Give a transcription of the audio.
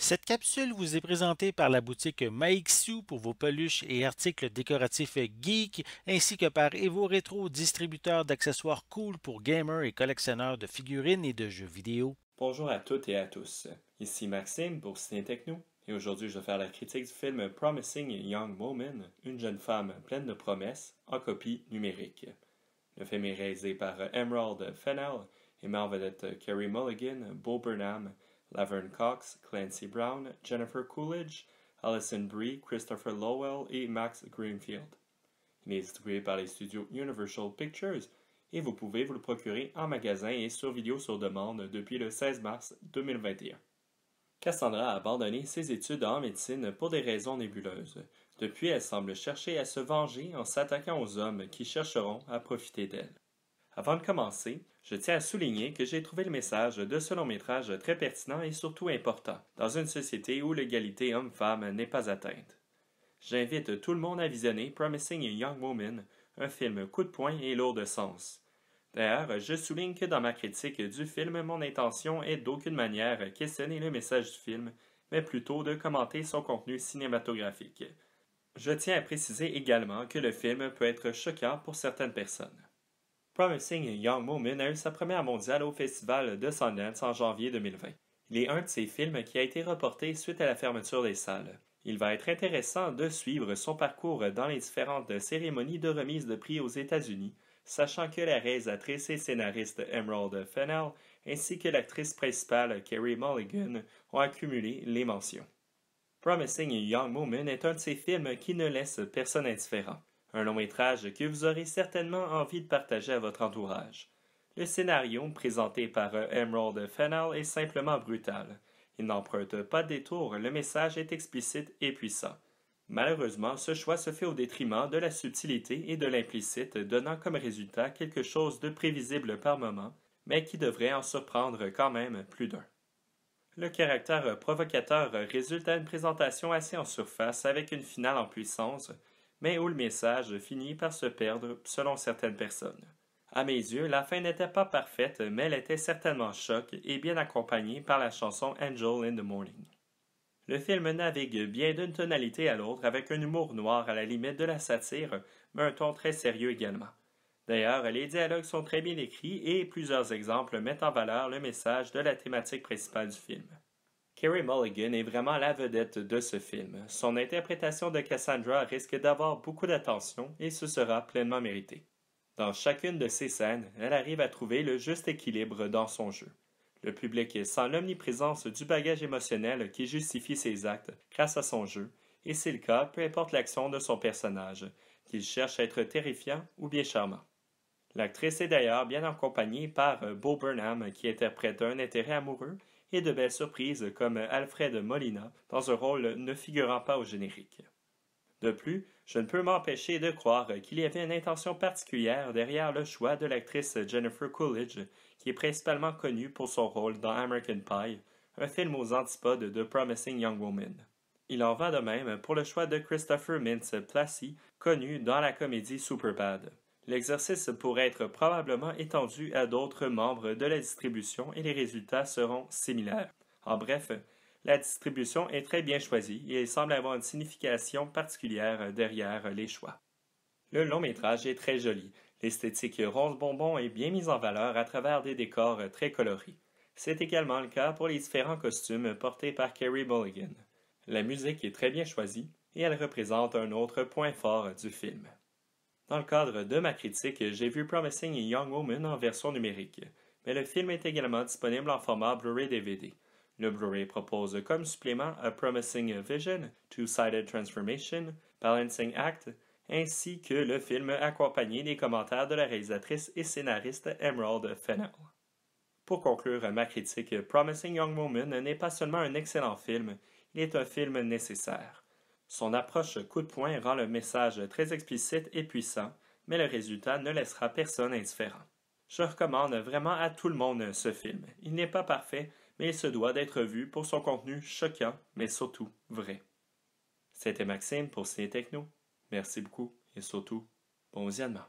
Cette capsule vous est présentée par la boutique Maixu pour vos peluches et articles décoratifs geek, ainsi que par Evo Retro, distributeur d'accessoires cool pour gamers et collectionneurs de figurines et de jeux vidéo. Bonjour à toutes et à tous. Ici Maxime pour Ciné Techno et aujourd'hui je vais faire la critique du film Promising Young Woman, une jeune femme pleine de promesses, en copie numérique. Le film est réalisé par Emerald Fennell et met en vedette Carey Mulligan, Bo Burnham, Laverne Cox, Clancy Brown, Jennifer Coolidge, Alison Brie, Christopher Lowell et Max Greenfield. Il est distribué par les studios Universal Pictures et vous pouvez vous le procurer en magasin et sur vidéo sur demande depuis le 16 mars 2021. Cassandra a abandonné ses études en médecine pour des raisons nébuleuses. Depuis, elle semble chercher à se venger en s'attaquant aux hommes qui chercheront à profiter d'elle. Avant de commencer, je tiens à souligner que j'ai trouvé le message de ce long-métrage très pertinent et surtout important, dans une société où l'égalité homme-femme n'est pas atteinte. J'invite tout le monde à visionner Promising Young Woman, un film coup de poing et lourd de sens. D'ailleurs, je souligne que dans ma critique du film, mon intention est d'aucune manière questionner le message du film, mais plutôt de commenter son contenu cinématographique. Je tiens à préciser également que le film peut être choquant pour certaines personnes. Promising Young Woman a eu sa première mondiale au Festival de Sundance en janvier 2020. Il est un de ces films qui a été reporté suite à la fermeture des salles. Il va être intéressant de suivre son parcours dans les différentes cérémonies de remise de prix aux États-Unis, sachant que la réalisatrice et scénariste Emerald Fennell ainsi que l'actrice principale Carey Mulligan ont accumulé les mentions. Promising Young Woman est un de ces films qui ne laisse personne indifférent. Un long métrage que vous aurez certainement envie de partager à votre entourage. Le scénario, présenté par Emerald Fennell, est simplement brutal. Il n'emprunte pas de détour, le message est explicite et puissant. Malheureusement, ce choix se fait au détriment de la subtilité et de l'implicite, donnant comme résultat quelque chose de prévisible par moment, mais qui devrait en surprendre quand même plus d'un. Le caractère provocateur résulte à une présentation assez en surface avec une finale en puissance, mais où le message finit par se perdre selon certaines personnes. À mes yeux, la fin n'était pas parfaite, mais elle était certainement choc et bien accompagnée par la chanson Angel in the Morning. Le film navigue bien d'une tonalité à l'autre avec un humour noir à la limite de la satire, mais un ton très sérieux également. D'ailleurs, les dialogues sont très bien écrits et plusieurs exemples mettent en valeur le message de la thématique principale du film. Carey Mulligan est vraiment la vedette de ce film. Son interprétation de Cassandra risque d'avoir beaucoup d'attention et ce sera pleinement mérité. Dans chacune de ces scènes, elle arrive à trouver le juste équilibre dans son jeu. Le public sent l'omniprésence du bagage émotionnel qui justifie ses actes grâce à son jeu, et c'est le cas peu importe l'action de son personnage, qu'il cherche à être terrifiant ou bien charmant. L'actrice est d'ailleurs bien accompagnée par Bo Burnham qui interprète un intérêt amoureux et de belles surprises comme Alfred Molina dans un rôle ne figurant pas au générique. De plus, je ne peux m'empêcher de croire qu'il y avait une intention particulière derrière le choix de l'actrice Jennifer Coolidge, qui est principalement connue pour son rôle dans American Pie, un film aux antipodes de Promising Young Woman. Il en va de même pour le choix de Christopher Mintz-Plasse, connu dans la comédie Superbad. L'exercice pourrait être probablement étendu à d'autres membres de la distribution et les résultats seront similaires. En bref, la distribution est très bien choisie et il semble avoir une signification particulière derrière les choix. Le long métrage est très joli. L'esthétique rose bonbon est bien mise en valeur à travers des décors très colorés. C'est également le cas pour les différents costumes portés par Carey Mulligan. La musique est très bien choisie et elle représente un autre point fort du film. Dans le cadre de ma critique, j'ai vu Promising Young Woman en version numérique, mais le film est également disponible en format Blu-ray DVD. Le Blu-ray propose comme supplément A Promising Vision, Two-Sided Transformation, Balancing Act, ainsi que le film accompagné des commentaires de la réalisatrice et scénariste Emerald Fennell. Pour conclure ma critique, Promising Young Woman n'est pas seulement un excellent film, il est un film nécessaire. Son approche coup de poing rend le message très explicite et puissant, mais le résultat ne laissera personne indifférent. Je recommande vraiment à tout le monde ce film. Il n'est pas parfait, mais il se doit d'être vu pour son contenu choquant, mais surtout vrai. C'était Maxime pour Ciné Techno. Merci beaucoup et surtout, bon visionnement.